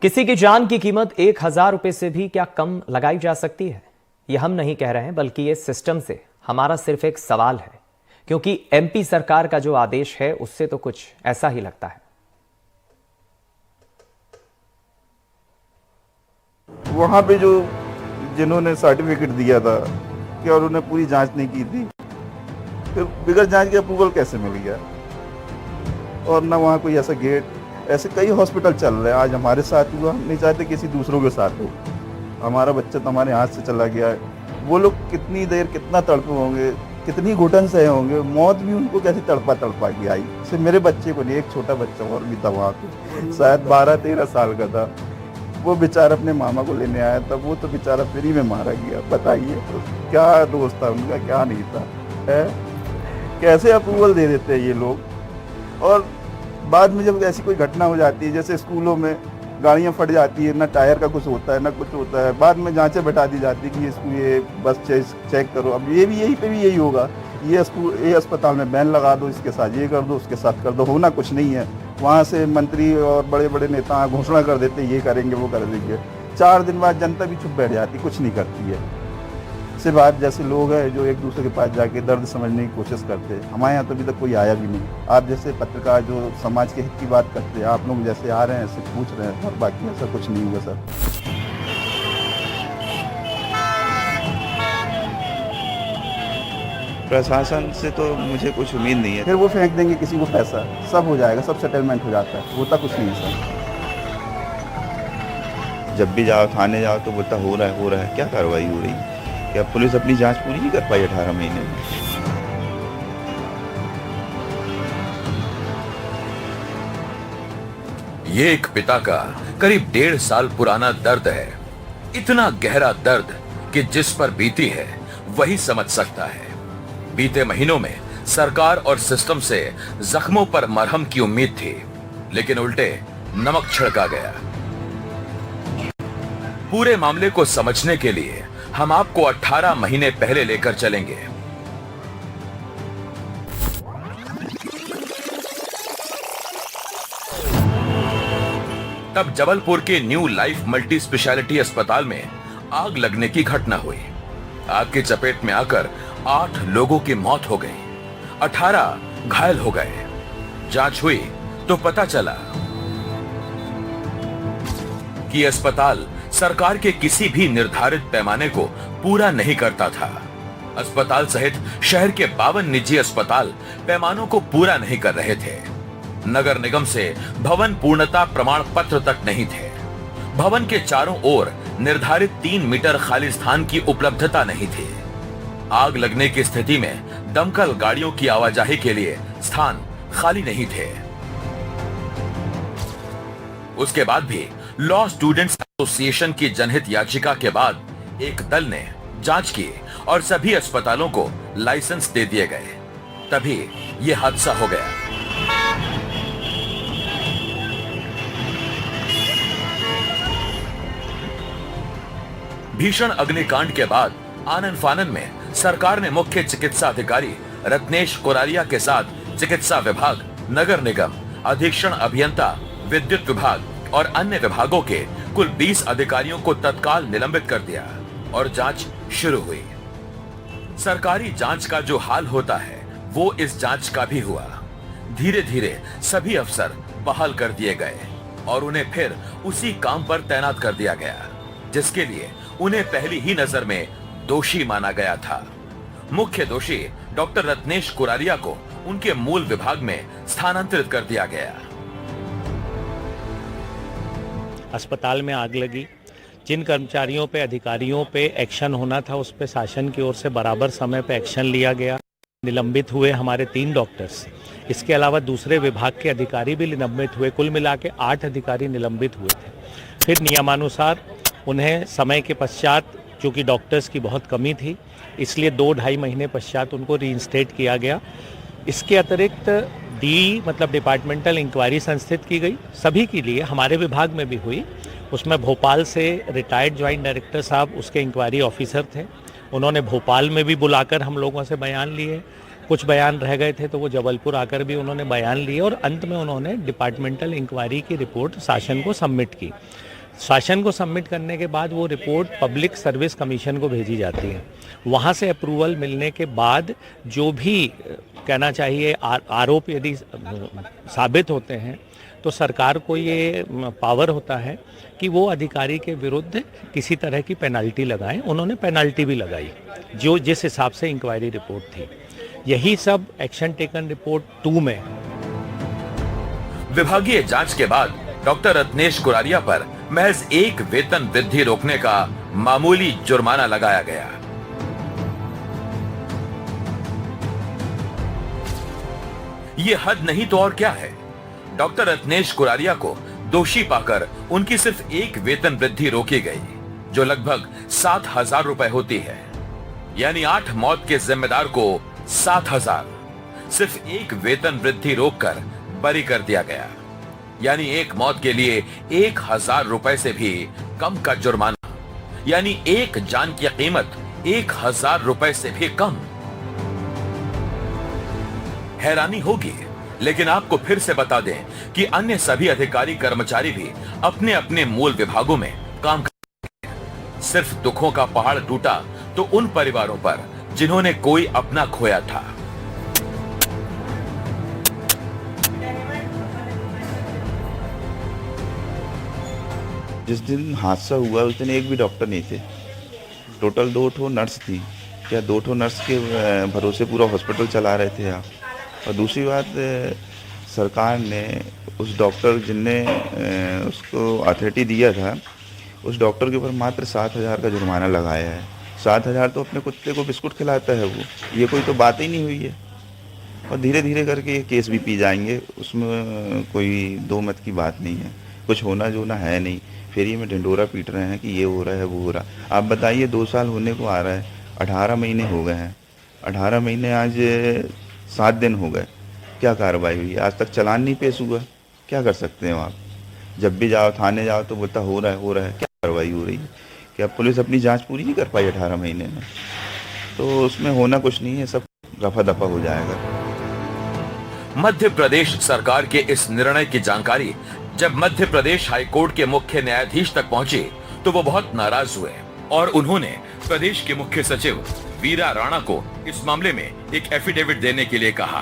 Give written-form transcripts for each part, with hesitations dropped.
किसी की जान की कीमत 1,000 रुपए से भी क्या कम लगाई जा सकती है? यह हम नहीं कह रहे हैं, बल्कि ये सिस्टम से हमारा सिर्फ एक सवाल है, क्योंकि एमपी सरकार का जो आदेश है उससे तो कुछ ऐसा ही लगता है। वहां पे जो जिन्होंने सर्टिफिकेट दिया था कि और उन्होंने पूरी जांच नहीं की थी, फिर बिगड़ जांच के अप्रूवल कैसे मिल गया? और ना वहाँ कोई ऐसा गेट, ऐसे कई हॉस्पिटल चल रहे हैं। आज हमारे साथ हुआ, हम नहीं चाहते किसी दूसरों के साथ हो। हमारा बच्चा तो हमारे हाथ से चला गया है। वो लोग कितनी देर कितना तड़पे होंगे, कितनी घुटन सहे होंगे, मौत भी उनको कैसे तड़पा के आई। सिर्फ मेरे बच्चे को नहीं, एक छोटा बच्चा और भी था वहाँ पे, शायद 12-13 साल का था। वो बेचारा अपने मामा को लेने आया था, वो तो बेचारा फ्री में मारा गया। बताइए तो क्या दोस्त था उनका, क्या नहीं था है? कैसे अप्रूवल दे देते हैं ये लोग। और बाद में जब ऐसी कोई घटना हो जाती है, जैसे स्कूलों में गाड़ियां फट जाती है, ना टायर का कुछ होता है ना कुछ होता है, बाद में जांचें बैठा दी जाती है कि ये बस चेक करो। अब ये भी यहीं पे भी यही होगा, ये अस्पताल में बैन लगा दो, इसके साथ ये कर दो, उसके साथ कर दो। होना कुछ नहीं है। वहाँ से मंत्री और बड़े बड़े नेता घोषणा कर देते ये करेंगे वो कर देंगे। 4 दिन बाद जनता भी चुप बैठ जाती, कुछ नहीं करती है। सिर्फ आप जैसे लोग हैं जो एक दूसरे के पास जाके दर्द समझने की कोशिश करते हैं। हमारे यहाँ तो अभी तक कोई आया भी नहीं। आप जैसे पत्रकार जो समाज के हित की बात करते हैं, आप लोग जैसे आ रहे हैं ऐसे पूछ रहे हैं, और बाकी ऐसा कुछ नहीं हुआ सर। प्रशासन से तो मुझे कुछ उम्मीद नहीं है। फिर वो फेंक देंगे किसी को पैसा, सब हो जाएगा, सब सेटलमेंट हो जाता है। होता कुछ नहीं है सर। जब भी जाओ थाने जाओ तो बोलता हो रहा है। क्या कार्रवाई हो रही है? क्या पुलिस अपनी जांच पूरी नहीं कर पाई 18 महीने में? ये एक पिता का करीब 1.5 साल पुराना दर्द है। इतना गहरा दर्द कि जिस पर बीती है वही समझ सकता है। बीते महीनों में सरकार और सिस्टम से जख्मों पर मरहम की उम्मीद थी, लेकिन उल्टे नमक छिड़का गया। पूरे मामले को समझने के लिए हम आपको 18 महीने पहले लेकर चलेंगे। तब जबलपुर के न्यू लाइफ मल्टी स्पेशलिटी अस्पताल में आग लगने की घटना हुई। आग की चपेट में आकर 8 लोगों की मौत हो गई, 18 घायल हो गए। जांच हुई तो पता चला कि अस्पताल सरकार के किसी भी निर्धारित पैमाने को पूरा नहीं करता था। अस्पताल सहित शहर के 52 निजी अस्पताल पैमानों को पूरा नहीं कर रहे थे। नगर निगम से भवन पूर्णता प्रमाण पत्र तक नहीं थे। भवन के चारों ओर निर्धारित 3 मीटर खाली स्थान की उपलब्धता नहीं थी। आग लगने की स्थिति में दमकल गाड़ियों की आवाजाही के लिए स्थान खाली नहीं थे। उसके बाद भी लॉ स्टूडेंट्स एसोसिएशन की जनहित याचिका के बाद एक दल ने जांच की और सभी अस्पतालों को लाइसेंस दे दिए गए। तभी यह हादसा हो गया। भीषण अग्निकांड के बाद आनन फानन में सरकार ने मुख्य चिकित्सा अधिकारी रत्नेश कोरारिया के साथ चिकित्सा विभाग, नगर निगम, अधीक्षण अभियंता, विद्युत विभाग और अन्य विभागों के कुल 20 अधिकारियों को तत्काल निलंबित कर दिया और जांच शुरू हुई। सरकारी जांच का जो हाल होता है वो इस जांच का भी हुआ। धीरे धीरे सभी अफसर बहाल कर दिए गए और उन्हें फिर उसी काम पर तैनात कर दिया गया, जिसके लिए उन्हें पहली ही नजर में दोषी माना गया था। मुख्य दोषी डॉक्टर रत्नेश कोरारिया को उनके मूल विभाग में स्थानांतरित कर दिया गया। अस्पताल में आग लगी। जिन कर्मचारियों पे, अधिकारियों पे एक्शन होना था उस पे शासन की ओर से बराबर समय पे एक्शन लिया गया। निलंबित हुए हमारे 3 डॉक्टर्स। इसके अलावा दूसरे विभाग के अधिकारी भी निलंबित हुए। कुल मिला के 8 अधिकारी निलंबित हुए थे। फिर नियमानुसार उन्हें समय के पश्चात, चूँकि डॉक्टर्स की बहुत कमी थी, इसलिए 2-2.5 महीने पश्चात उनको रीइंस्टेट किया गया। इसके अतिरिक्त मतलब डिपार्टमेंटल इंक्वायरी संस्थित की गई सभी के लिए। हमारे विभाग में भी हुई। उसमें भोपाल से रिटायर्ड ज्वाइंट डायरेक्टर साहब उसके इंक्वायरी ऑफिसर थे। उन्होंने भोपाल में भी बुलाकर हम लोगों से बयान लिए। कुछ बयान रह गए थे तो वो जबलपुर आकर भी उन्होंने बयान लिए और अंत में उन्होंने डिपार्टमेंटल इंक्वायरी की रिपोर्ट शासन को सबमिट की। शासन को सबमिट करने के बाद वो रिपोर्ट पब्लिक सर्विस कमीशन को भेजी जाती है। वहाँ से अप्रूवल मिलने के बाद जो भी कहना चाहिए आरोप यदि साबित होते हैं तो सरकार को ये पावर होता है कि वो अधिकारी के विरुद्ध किसी तरह की पेनल्टी लगाएं। उन्होंने पेनल्टी भी लगाई जो जिस हिसाब से इंक्वायरी रिपोर्ट थी। यही सब एक्शन टेकन रिपोर्ट 2 में। विभागीय जांच के बाद डॉक्टर रत्नेश कुरारिया पर महज एक वेतन वृद्धि रोकने का मामूली जुर्माना लगाया गया। ये हद नहीं तो और क्या है। डॉक्टर रत्नेश कुरारिया को दोषी पाकर उनकी सिर्फ एक वेतन वृद्धि रोकी गई, जो लगभग 7,000 रुपए होती है। यानी 8 मौत के जिम्मेदार को 7,000, सिर्फ एक वेतन वृद्धि रोककर बरी कर दिया गया। यानी एक मौत के लिए 1,000 रुपए से भी कम का जुर्माना, यानी एक जान की कीमत 1,000 रुपए से भी कम। हैरानी होगी, लेकिन आपको फिर से बता दें कि अन्य सभी अधिकारी कर्मचारी भी अपने अपने मूल विभागों में काम करते हैं। सिर्फ दुखों का पहाड़ टूटा तो उन परिवारों पर जिन्होंने कोई अपना खोया था। जिस दिन हादसा हुआ उस दिन एक भी डॉक्टर नहीं थे। टोटल 2 नर्स थी। क्या 2 नर्स के भरोसे पूरा हॉस्पिटल चला रहे थे आप? और दूसरी बात, सरकार ने उस डॉक्टर जिनने उसको अथॉरिटी दिया था, उस डॉक्टर के ऊपर मात्र 7,000 का जुर्माना लगाया है। 7,000 तो अपने कुत्ते को बिस्कुट खिलाता है वो, ये कोई तो बात ही नहीं हुई है। और धीरे धीरे करके ये केस भी पी जाएंगे, उसमें कोई दो मत की बात नहीं है। कुछ होना जो ना है नहीं, फिर ये में ढिंडोरा पीट रहे हैं कि ये हो रहा है वो हो रहा है। आप बताइए 2 साल होने को आ रहा है, 18 महीने हो गए हैं। 18 महीने आज 7 दिन हो गए, क्या कार्रवाई हुई? आज तक चालान नहीं पेश हुआ। क्या कर सकते हैं आप? जब भी जाओ थाने जाओ तो बोलता हो रहा है, क्या कार्रवाई हो रही है? क्या पुलिस अपनी जांच पूरी नहीं कर पाई 18 महीने में? तो उसमें होना कुछ नहीं है, सब रफा दफा हो जाएगा। मध्य प्रदेश सरकार के इस निर्णय की जानकारी जब मध्य प्रदेश हाईकोर्ट के मुख्य न्यायाधीश तक पहुंची तो वो बहुत नाराज हुए और उन्होंने प्रदेश के मुख्य सचिव वीरा राणा को इस मामले में एक एफिडेविट देने के लिए कहा।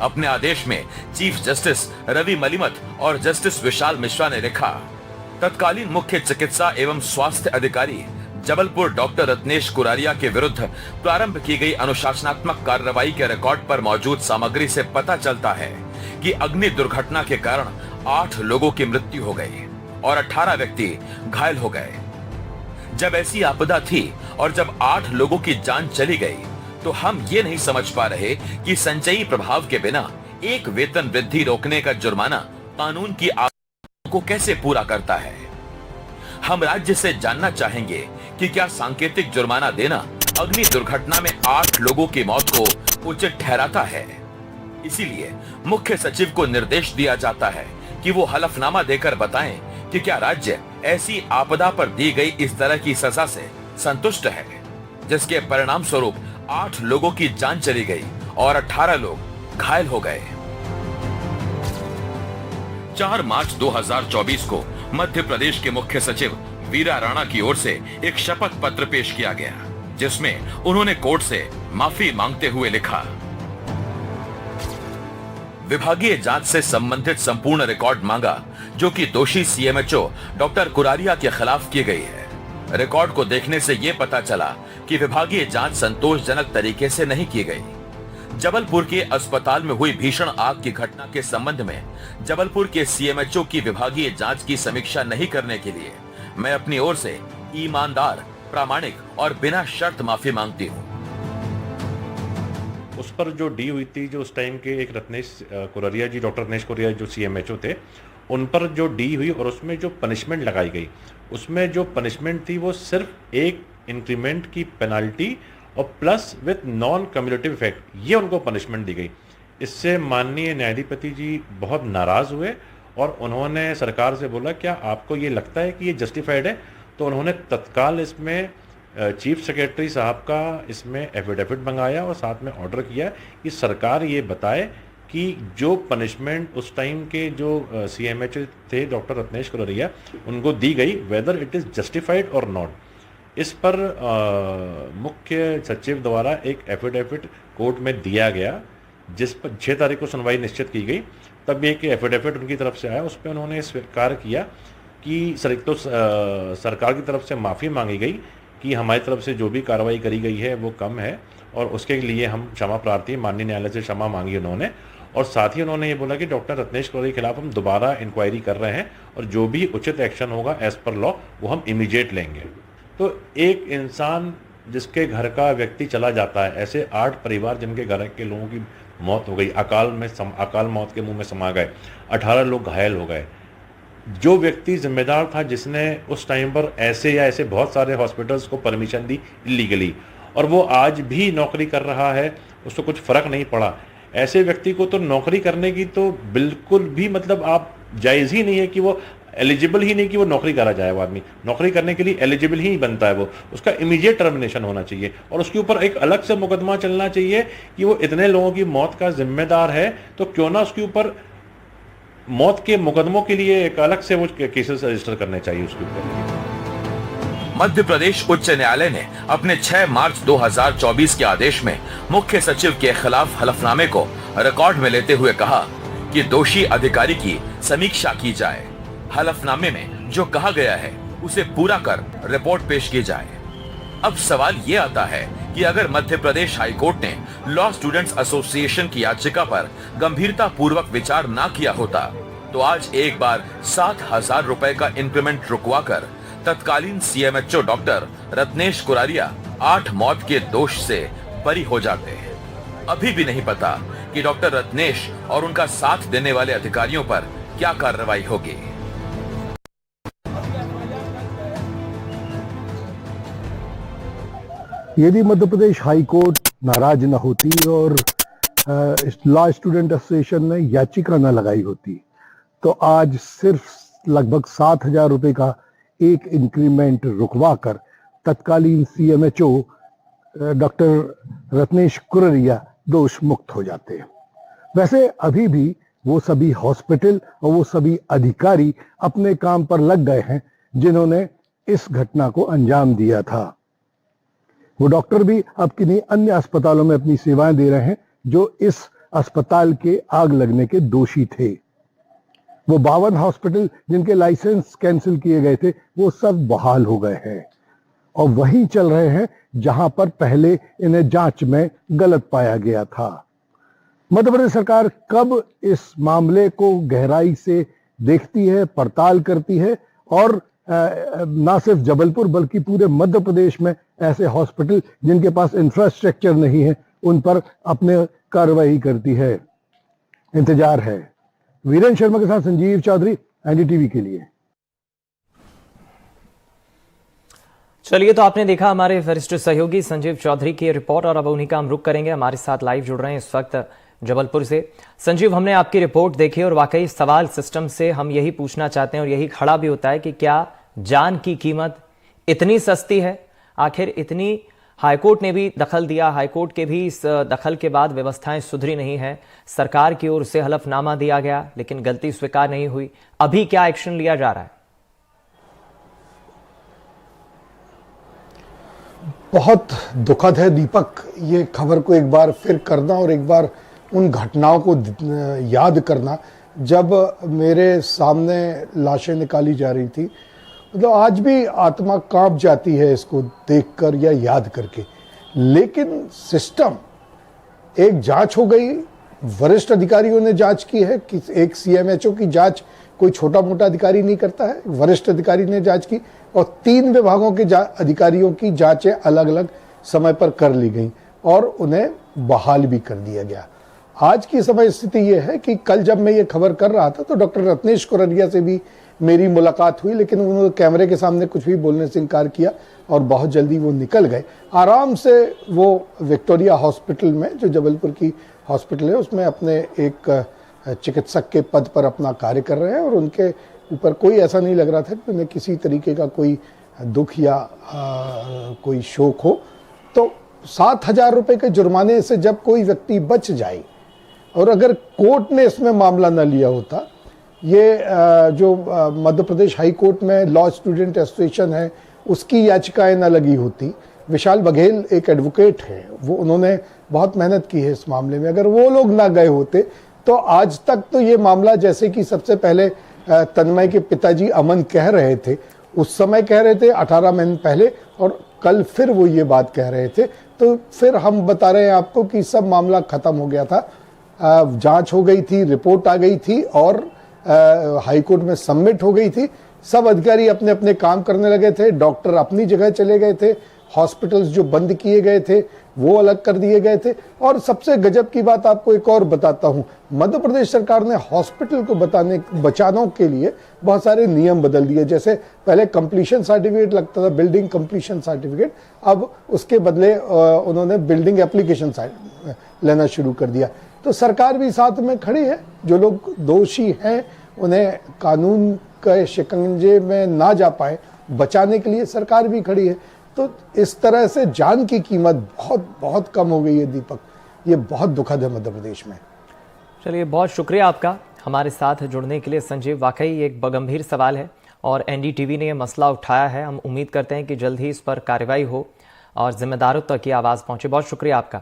अपने आदेश में चीफ जस्टिस रवि मलिमत और जस्टिस विशाल मिश्रा ने लिखा, तत्कालीन मुख्य चिकित्सा एवं स्वास्थ्य अधिकारी जबलपुर डॉक्टर रत्नेश कुरारिया के विरुद्ध प्रारंभ की गई अनुशासनात्मक कार्रवाई के रिकॉर्ड पर मौजूद सामग्री से पता चलता है कि अग्नि दुर्घटना के कारण 8 लोगों की मृत्यु हो गई और 18 व्यक्ति घायल हो गए। जब ऐसी आपदा थी और जब 8 लोगों की जान चली गई तो हम ये नहीं समझ पा रहे कि संचयी प्रभाव के बिना एक वेतन वृद्धि रोकने का जुर्माना कानून की आवश्यकताओं को कैसे पूरा करता है। हम राज्य से जानना चाहेंगे कि क्या सांकेतिक जुर्माना देना अग्नि दुर्घटना में 8 लोगों की मौत को उचित ठहराता है। इसीलिए मुख्य सचिव को निर्देश दिया जाता है कि वो हलफनामा देकर बताएं कि क्या राज्य ऐसी आपदा पर दी गई इस तरह की सजा से संतुष्ट है, जिसके परिणाम स्वरूप 8 लोगों की जान चली गई और 18 लोग घायल हो गए। 4 मार्च 2024 को मध्य प्रदेश के मुख्य सचिव वीरा राणा की ओर से एक शपथ पत्र पेश किया गया, जिसमें उन्होंने कोर्ट से माफी मांगते हुए लिखा, विभागीय जांच से संबंधित संपूर्ण रिकॉर्ड मांगा जो कि दोषी सीएमएचओ डॉक्टर कुरारिया के खिलाफ की गई है। रिकॉर्ड को देखने से यह पता चला कि विभागीय जांच संतोषजनक तरीके से नहीं की गई। जबलपुर के अस्पताल में हुई भीषण आग की घटना के संबंध में जबलपुर के सीएमएचओ की विभागीय जांच की समीक्षा नहीं करने के लिए मैं अपनी ओर से ईमानदार, प्रामाणिक और बिना शर्त माफी मांगती हूँ। उस पर जो डी हुई थी, जो उस टाइम के एक रत्नेश कुरारिया जी, डॉक्टर रत्नेश कुरारिया जो सीएमएचओ थे, उन पर जो डी हुई और उसमें जो पनिशमेंट लगाई गई, उसमें जो पनिशमेंट थी वो सिर्फ एक इंक्रीमेंट की पेनाल्टी और plus with non cumulative effect, ये उनको पनिशमेंट दी गई। इससे माननीय न्यायाधिपति जी बहुत नाराज़ हुए और उन्होंने सरकार से बोला, क्या आपको ये लगता है कि ये जस्टिफाइड है? तो उन्होंने तत्काल इसमें चीफ सेक्रेटरी साहब का इसमें एफिडेविट मंगाया और साथ में ऑर्डर किया कि सरकार ये बताए कि जो पनिशमेंट उस टाइम के जो CMHO थे डॉक्टर रत्नेश कुररिया उनको दी गई, वेदर इट इज़ जस्टिफाइड और नॉट। इस पर मुख्य सचिव द्वारा एक एफिडेविट कोर्ट में दिया गया, जिस पर 6 तारीख को सुनवाई निश्चित की गई। तब एक एफिडेविट उनकी तरफ से आया, उस पर उन्होंने स्वीकार किया कि सरकार की तरफ से माफ़ी मांगी गई कि हमारी तरफ से जो भी कार्रवाई करी गई है वो कम है और उसके लिए हम क्षमा प्रार्थी, माननीय न्यायालय से क्षमा मांगी उन्होंने। और साथ ही उन्होंने ये बोला कि डॉक्टर रत्नेश कुररिया के खिलाफ हम दोबारा इंक्वायरी कर रहे हैं और जो भी उचित एक्शन होगा एज पर लॉ वो हम इमीडिएट लेंगे। तो एक इंसान जिसके घर का व्यक्ति चला जाता है, ऐसे 8 परिवार जिनके घर के लोगों की मौत हो गई, अकाल मौत के मुंह में समा गए, 18 लोग घायल हो गए। जो व्यक्ति जिम्मेदार था, जिसने उस टाइम पर ऐसे बहुत सारे हॉस्पिटल्स को परमिशन दी इलीगली, और वो आज भी नौकरी कर रहा है, उसको कुछ फ़र्क नहीं पड़ा, ऐसे व्यक्ति को तो नौकरी करने की तो बिल्कुल भी मतलब आप जायज़ ही नहीं है कि वो एलिजिबल ही नहीं कि वो नौकरी करा जाए। वो आदमी नौकरी करने के लिए एलिजिबल ही नहीं बनता है, वो उसका इमीडिएट टर्मिनेशन होना चाहिए और उसके ऊपर एक अलग से मुकदमा चलना चाहिए कि वो इतने लोगों की मौत का जिम्मेदार है, तो क्यों ना उसके ऊपर मौत के मुकदमों के लिए एक अलग से वो केसेस रजिस्टर करने चाहिए उसके ऊपर। मध्य प्रदेश उच्च न्यायालय ने अपने 6 मार्च 2024 के आदेश में मुख्य सचिव के खिलाफ हलफनामे को रिकॉर्ड में लेते हुए कहा कि दोषी अधिकारी की समीक्षा की जाए। हलफनामे में जो कहा गया है उसे पूरा कर रिपोर्ट पेश की जाए। अब सवाल ये आता है कि अगर मध्य प्रदेश हाईकोर्ट ने लॉ स्टूडेंट्स एसोसिएशन की याचिका पर गंभीरता पूर्वक विचार ना किया होता, तो आज एक बार 7,000 रुपए का इंक्रीमेंट रुकवाकर तत्कालीन CMHO डॉक्टर रत्नेश कुररिया 8 मौत के दोष से बरी हो जाते हैं। अभी भी नहीं पता कि डॉक्टर रत्नेश और उनका साथ देने वाले अधिकारियों पर क्या कार्रवाई होगी। यदि मध्य प्रदेश हाईकोर्ट नाराज न होती और लॉ स्टूडेंट एसोसिएशन ने याचिका न लगाई होती, तो आज सिर्फ लगभग 7,000 रुपए का एक इंक्रीमेंट रुकवाकर तत्कालीन CMHO डॉक्टर रत्नेश कुररिया दोष मुक्त हो जाते हैं। वैसे अभी भी वो सभी हॉस्पिटल और वो सभी अधिकारी अपने काम पर लग गए हैं जिन्होंने इस घटना को अंजाम दिया था। वो डॉक्टर भी अब किन्हीं अन्य अस्पतालों में अपनी सेवाएं दे रहे हैं जो इस अस्पताल के आग लगने के दोषी थे। वो 52 हॉस्पिटल जिनके लाइसेंस कैंसिल किए गए थे वो सब बहाल हो गए हैं और वहीं चल रहे हैं जहां पर पहले इन्हें जांच में गलत पाया गया था। मध्य प्रदेश सरकार कब इस मामले को गहराई से देखती है, पड़ताल करती है और ना सिर्फ जबलपुर बल्कि पूरे मध्य प्रदेश में ऐसे हॉस्पिटल जिनके पास इंफ्रास्ट्रक्चर नहीं है उन पर अपने कार्रवाई करती है, इंतजार है। वीरेंद्र शर्मा के साथ संजीव चौधरी, NDTV के लिए। चलिए, तो आपने देखा हमारे वरिष्ठ सहयोगी संजीव चौधरी की रिपोर्ट और अब उन्हीं का हम रुख करेंगे। हमारे साथ लाइव जुड़ रहे हैं इस वक्त जबलपुर से। संजीव, हमने आपकी रिपोर्ट देखी और वाकई सवाल सिस्टम से हम यही पूछना चाहते हैं और यही खड़ा भी होता है कि क्या जान की कीमत इतनी सस्ती है? आखिर इतनी हाईकोर्ट ने भी दखल दिया, हाईकोर्ट के भी इस दखल के बाद व्यवस्थाएं सुधरी नहीं है। सरकार की ओर से हलफनामा दिया गया लेकिन गलती स्वीकार नहीं हुई। अभी क्या एक्शन लिया जा रहा है? बहुत दुखद है दीपक, ये खबर को एक बार फिर करना और एक बार उन घटनाओं को याद करना जब मेरे सामने लाशें निकाली जा रही थी। मतलब आज भी आत्मा कांप जाती है इसको देखकर या याद करके। लेकिन सिस्टम, एक जांच हो गई, वरिष्ठ अधिकारियों ने जांच की है कि एक CMHO की जांच कोई छोटा मोटा अधिकारी नहीं करता है, वरिष्ठ अधिकारी ने जांच की और 3 विभागों के अधिकारियों की जांचें अलग अलग समय पर कर ली गई और उन्हें बहाल भी कर दिया गया। आज की समय स्थिति यह है कि कल जब मैं ये खबर कर रहा था तो डॉक्टर रत्नेश कुररिया से भी मेरी मुलाकात हुई, लेकिन उन्होंने कैमरे के सामने कुछ भी बोलने से इनकार किया और बहुत जल्दी वो निकल गए। आराम से वो विक्टोरिया हॉस्पिटल में, जो जबलपुर की हॉस्पिटल है, उसमें अपने एक चिकित्सक के पद पर अपना कार्य कर रहे हैं और उनके ऊपर कोई ऐसा नहीं लग रहा था कि उन्हें किसी तरीके का कोई दुख या कोई शोक हो। तो 7,000 रुपए के जुर्माने से जब कोई व्यक्ति बच जाए और अगर कोर्ट ने इसमें मामला न लिया होता, ये जो मध्य प्रदेश हाई कोर्ट में लॉ स्टूडेंट एसोसिएशन है उसकी याचिकाएं न लगी होती, विशाल बघेल एक एडवोकेट है, वो उन्होंने बहुत मेहनत की है इस मामले में, अगर वो लोग ना गए होते तो आज तक तो ये मामला, जैसे कि सबसे पहले तन्मय के पिताजी अमन कह रहे थे, उस समय कह रहे थे 18 महीने पहले, और कल फिर वो ये बात कह रहे थे, तो फिर हम बता रहे हैं आपको कि सब मामला खत्म हो गया था, जांच हो गई थी, रिपोर्ट आ गई थी और हाई कोर्ट में सबमिट हो गई थी, सब अधिकारी अपने अपने काम करने लगे थे, डॉक्टर अपनी जगह चले गए थे, हॉस्पिटल्स जो बंद किए गए थे वो अलग कर दिए गए थे। और सबसे गजब की बात आपको एक और बताता हूं, मध्य प्रदेश सरकार ने हॉस्पिटल को बचाने के लिए बहुत सारे नियम बदल दिए। जैसे पहले कंप्लीशन सर्टिफिकेट लगता था, बिल्डिंग कंप्लीशन सर्टिफिकेट, अब उसके बदले उन्होंने बिल्डिंग एप्लीकेशन लेना शुरू कर दिया। तो सरकार भी साथ में खड़ी है, जो लोग दोषी हैं उन्हें कानून के शिकंजे में ना जा पाए बचाने के लिए सरकार भी खड़ी है। तो इस तरह से जान की कीमत बहुत बहुत कम हो गई है दीपक, ये बहुत दुखद है मध्य प्रदेश में। चलिए, बहुत शुक्रिया आपका हमारे साथ जुड़ने के लिए संजीव। वाकई एक गंभीर सवाल है और एनडीटीवी ने यह मसला उठाया है। हम उम्मीद करते हैं कि जल्द ही इस पर कार्रवाई हो और जिम्मेदारों तक की आवाज़ पहुंचे। बहुत शुक्रिया आपका।